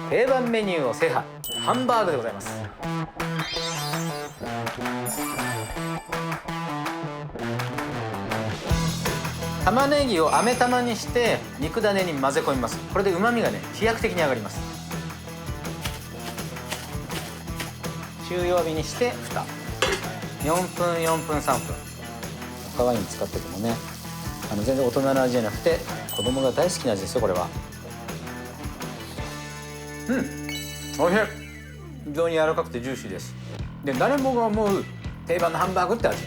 定番メニューを制覇、ハンバーグでございます。玉ねぎを飴玉にして肉ダネに混ぜ込みます。これで旨味がね飛躍的に上がります。中弱火にして蓋、4分3分。赤ワイン使っててもね、全然大人の味じゃなくて子供が大好きな味ですよ、これは。おいしい。非常に柔らかくてジューシーです。で、誰もが思う定番のハンバーグって味。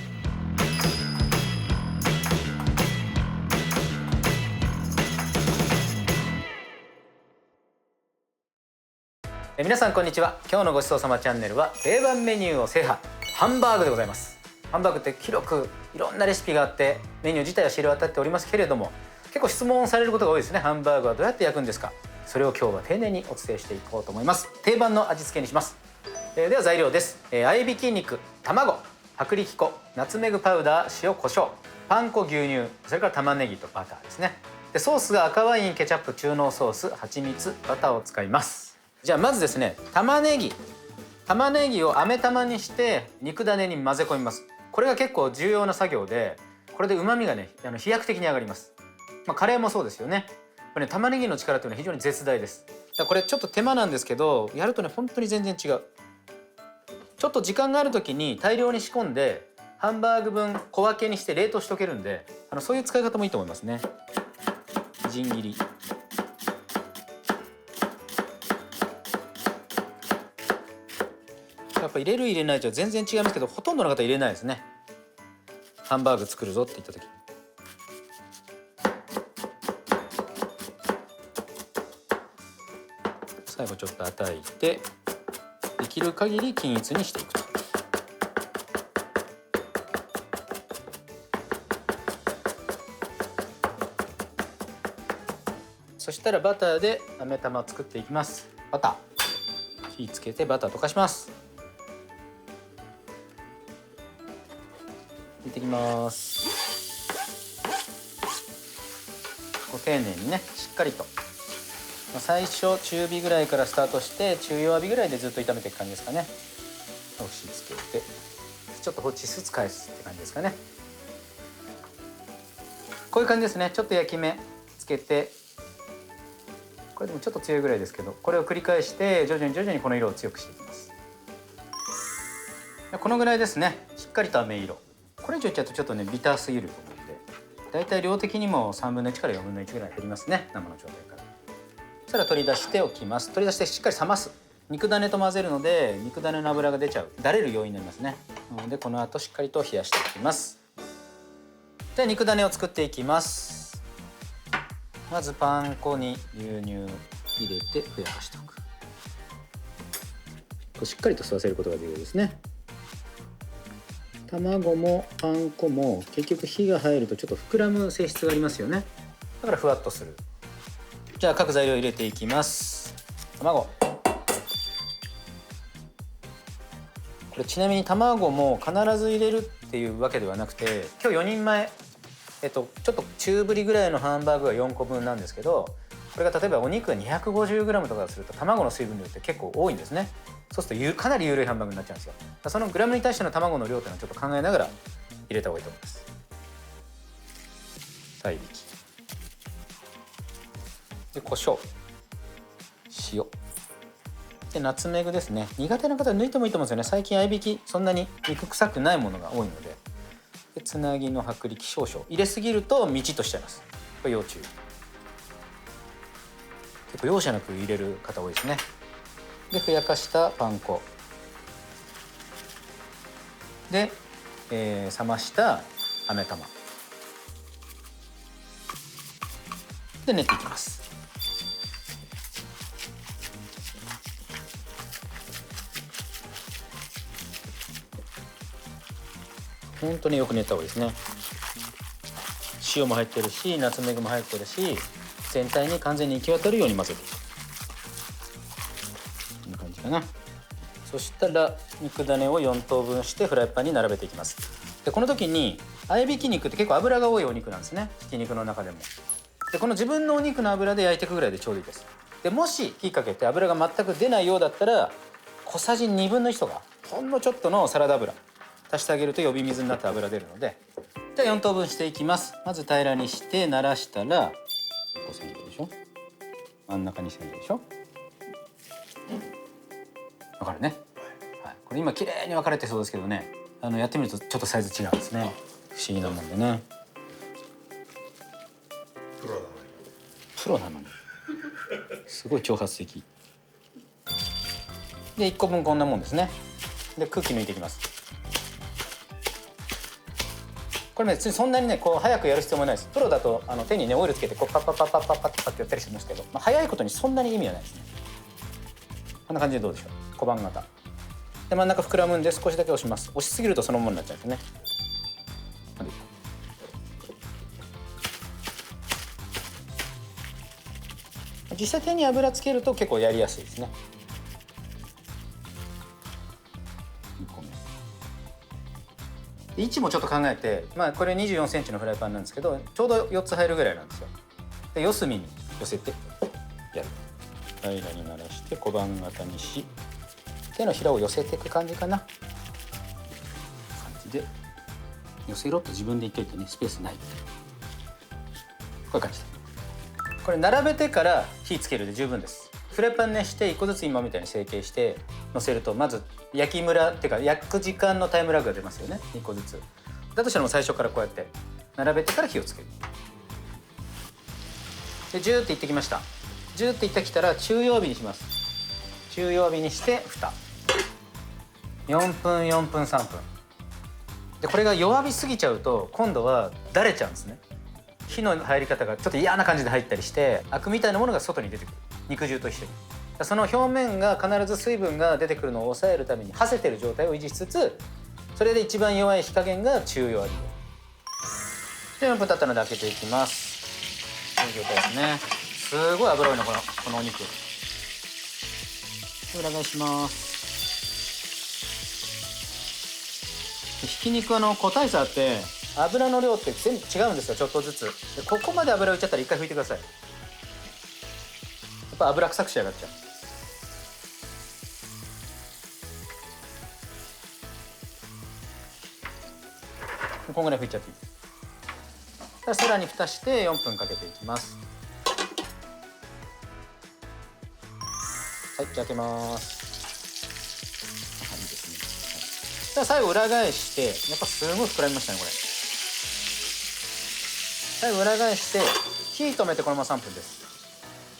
皆さんこんにちは。今日のごちそうさまチャンネルは定番メニューを制覇、ハンバーグでございます。ハンバーグって広くいろんなレシピがあってメニュー自体は知れ渡っておりますけれども、結構質問されることが多いですね。ハンバーグはどうやって焼くんですか。それを今日は丁寧にお伝えしていこうと思います。定番の味付けにします。では材料です。合いびき肉、卵、薄力粉、ナツメグパウダー、塩コショウ、パン粉、牛乳、それから玉ねぎとバターですね。でソースが赤ワイン、ケチャップ、中濃ソース、蜂蜜、バターを使います。じゃあまずですね、玉ねぎを飴玉にして肉ダネに混ぜ込みます。これが結構重要な作業で、これで旨味がね飛躍的に上がります。カレーもそうですよね。これね、玉ねぎの力というのは非常に絶大です。だからこれちょっと手間なんですけど、やるとね本当に全然違う。ちょっと時間がある時に大量に仕込んでハンバーグ分小分けにして冷凍しとけるんで、そういう使い方もいいと思いますね。みじん切り。やっぱ入れる入れないじゃ全然違いますけど、ほとんどの方入れないですね。ハンバーグ作るぞって言った時に。最後ちょっと叩いて、できる限り均一にしていくと。そしたらバターで飴玉を作っていきます。バター火つけてバター溶かします。入れていきます。こう丁寧にね、しっかりと最初中火ぐらいからスタートして中弱火ぐらいでずっと炒めていく感じですかね。押し付けてちょっと放置しつつ返すって感じですかね。こういう感じですね。ちょっと焼き目つけて、これでもちょっと強いぐらいですけど、これを繰り返して徐々にこの色を強くしていきます。このぐらいですね。しっかりと飴色。これ以上いっちゃうとちょっとねビターすぎると思うので、だいたい量的にも3分の1から4分の1ぐらい減りますね、生の状態から。そしたら取り出しておきます。取り出してしっかり冷ます。肉ダネと混ぜるので肉ダネの油が出ちゃう、だれる要因になりますね。なのでこの後しっかりと冷やしていきます。では肉ダネを作っていきます。まずパン粉に牛乳入れてふやかしておく。しっかりと吸わせることが重要ですね。卵もパン粉も結局火が入るとちょっと膨らむ性質がありますよね。だからふわっとする。じゃあ各材料入れていきます。卵、これちなみに卵も必ず入れるっていうわけではなくて、今日4人前ちょっと中ぶりぐらいのハンバーグが4個分なんですけど、これが例えばお肉が 250g とかすると卵の水分量って結構多いんですね。そうするとかなり緩いハンバーグになっちゃうんですよ。そのグラムに対しての卵の量っていうのはちょっと考えながら入れた方がいいと思います。合いびきで胡椒、塩でナツメグですね。苦手な方は抜いてもいいと思うんですよね。最近合いびきそんなに肉臭くないものが多いので。でつなぎの薄力少々入れすぎるとみちっとしちゃいます。これ要注意。結構容赦なく入れる方多いですね。でふやかしたパン粉で、冷ました飴玉で練っていきます。本当によく練った方がいいですね。塩も入ってるしナツメグも入ってるし、全体に完全に行き渡るように混ぜていく。こんな感じかな。そしたら肉ダネを4等分してフライパンに並べていきます。でこの時に合いびき肉って結構脂が多いお肉なんですね、ひき肉の中でも。でこの自分のお肉の脂で焼いていくぐらいでちょうどいいです。でもし火かけて油が全く出ないようだったら小さじ1/2とかほんのちょっとのサラダ油足してあげると呼び水になって油出るので、じゃあ4等分していきます。まず平らにして慣らしたらこう線でしょ、真ん中に線でしょ、わかるね、はい、これ今綺麗に分かれてそうですけどね、やってみるとちょっとサイズ違うんですね。不思議なもんでね。プロなのにすごい挑発的で、1個分こんなもんですね。で空気抜いていきます。これ別にそんなにねこう早くやる必要もないです。プロだと手にねオイルつけてこうパッパッパッパッパッパッパッってやったりしますけど、早いことにそんなに意味はないですね。こんな感じでどうでしょう。小判型で真ん中膨らむんで少しだけ押します。押しすぎるとそのままになっちゃうんですね。実際手に油つけると結構やりやすいですね。位置もちょっと考えて、これ24センチのフライパンなんですけど、ちょうど4つ入るぐらいなんですよ。で四隅に寄せてやる。平らにならして小判型にし、手のひらを寄せていく感じかな。感じで寄せろと自分で言っといてね、スペースない。こういう感じで。これ並べてから火つけるで十分です。フライパン熱して1個ずつ今みたいに成形して乗せると、まず焼きムラっていうか焼く時間のタイムラグが出ますよね。1個ずつだとしたらもう最初からこうやって並べてから火をつける。でジューっていってきました。ジューっていってきたら中弱火にします。中弱火にして蓋4分4分3分で、これが弱火すぎちゃうと今度はだれちゃうんですね。火の入り方がちょっと嫌な感じで入ったりしてアクみたいなものが外に出てくる。肉汁と一緒にその表面が必ず水分が出てくるのを抑えるためにはせてる状態を維持しつつ、それで一番弱い火加減が中弱火で4分経ったので開けていきます。この状態ですね。すごい脂多いのこのお肉。裏返します。ひき肉個体差あって油の量って全部違うんですよ。ちょっとずつでここまで油浮いちゃったら一回拭いてください。やっぱ油臭く仕上がっちゃう。こんぐらい拭いちゃっていい。さらに蓋して4分かけていきます。はい、じゃあ開けます。いいですね。最後裏返して、やっぱすごい膨らみましたねこれ。最後裏返して火止めてこのまま3分です。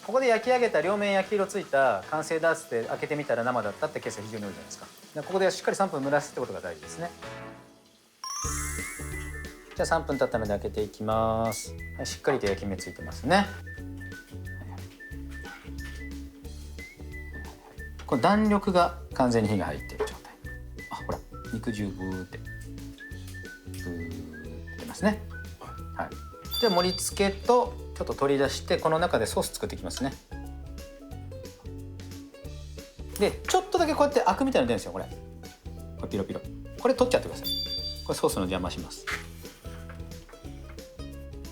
ここで焼き上げた両面焼き色ついた完成だっつって開けてみたら生だったってケースが非常に多いじゃないですか。ここでしっかり3分蒸らすってことが大事ですね。じゃあ3分経ったので開けていきます。はい、しっかりと焼き目ついてますね。これ弾力が完全に火が入っている状態。あ、ほら肉汁ブーって出ますね。はい。じゃあ盛り付けとちょっと取り出してこの中でソース作っていきますね。でちょっとだけこうやってアクみたいなの出るんですよ。これピロピロ、これ取っちゃってください。これソースの邪魔します。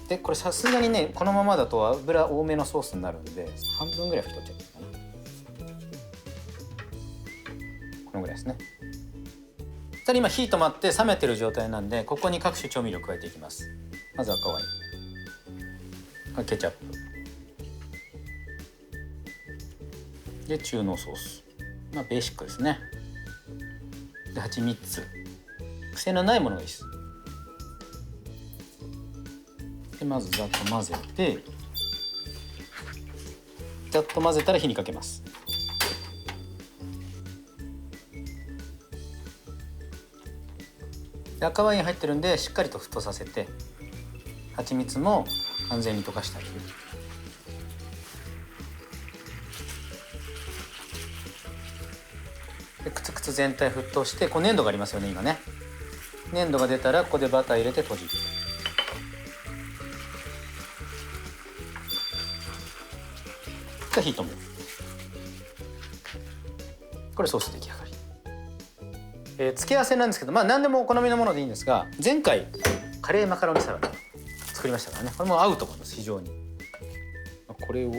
でこれさすがにねこのままだと油多めのソースになるんで半分ぐらい拭き取っちゃっていいかな。このぐらいですね。そしたら今火止まって冷めてる状態なんで、ここに各種調味料加えていきます。まず赤ワイン、ケチャップで中濃ソース、ベーシックですね。で蜂蜜、癖のないものがいいです。でまずざっと混ぜて、ざっと混ぜたら火にかけます。で赤ワイン入ってるんでしっかりと沸騰させて、蜂蜜も完全に溶かしてあげる。でくつくつ全体沸騰して、こう粘土がありますよね今ね。粘土が出たらここでバター入れて閉じる。で火止める。これソース出来上がり。付け合わせなんですけど、何でもお好みのものでいいんですが、前回カレーマカロニサラダ作りましたからね。これも合うと思います非常に。これを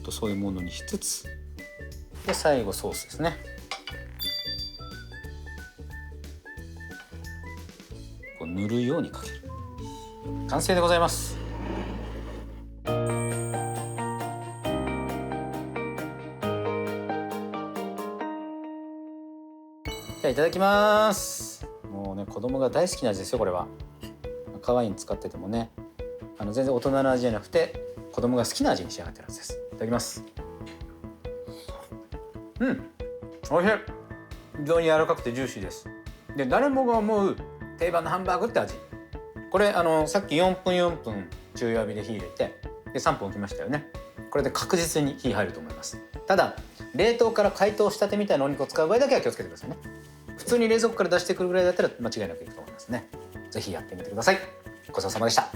っとそういうものにしつつ、で最後ソースですね。こう塗るようにかける。完成でございます。じゃあいただきます。もうね、子供が大好きな味ですよこれは。赤ワイン使っててもね、全然大人の味じゃなくて子供が好きな味に仕上がってるはずです。いただきます。うん、おいしい。非常に柔らかくてジューシーです。で、誰もが思う定番のハンバーグって味。これさっき4分中弱火で火入れて、で3分置きましたよね。これで確実に火入ると思います。ただ冷凍から解凍したてみたいなお肉を使う場合だけは気をつけてくださいね。普通に冷蔵庫から出してくるぐらいだったら間違いなくいいと思いますね。ぜひやってみてください。ごちそうさまでした。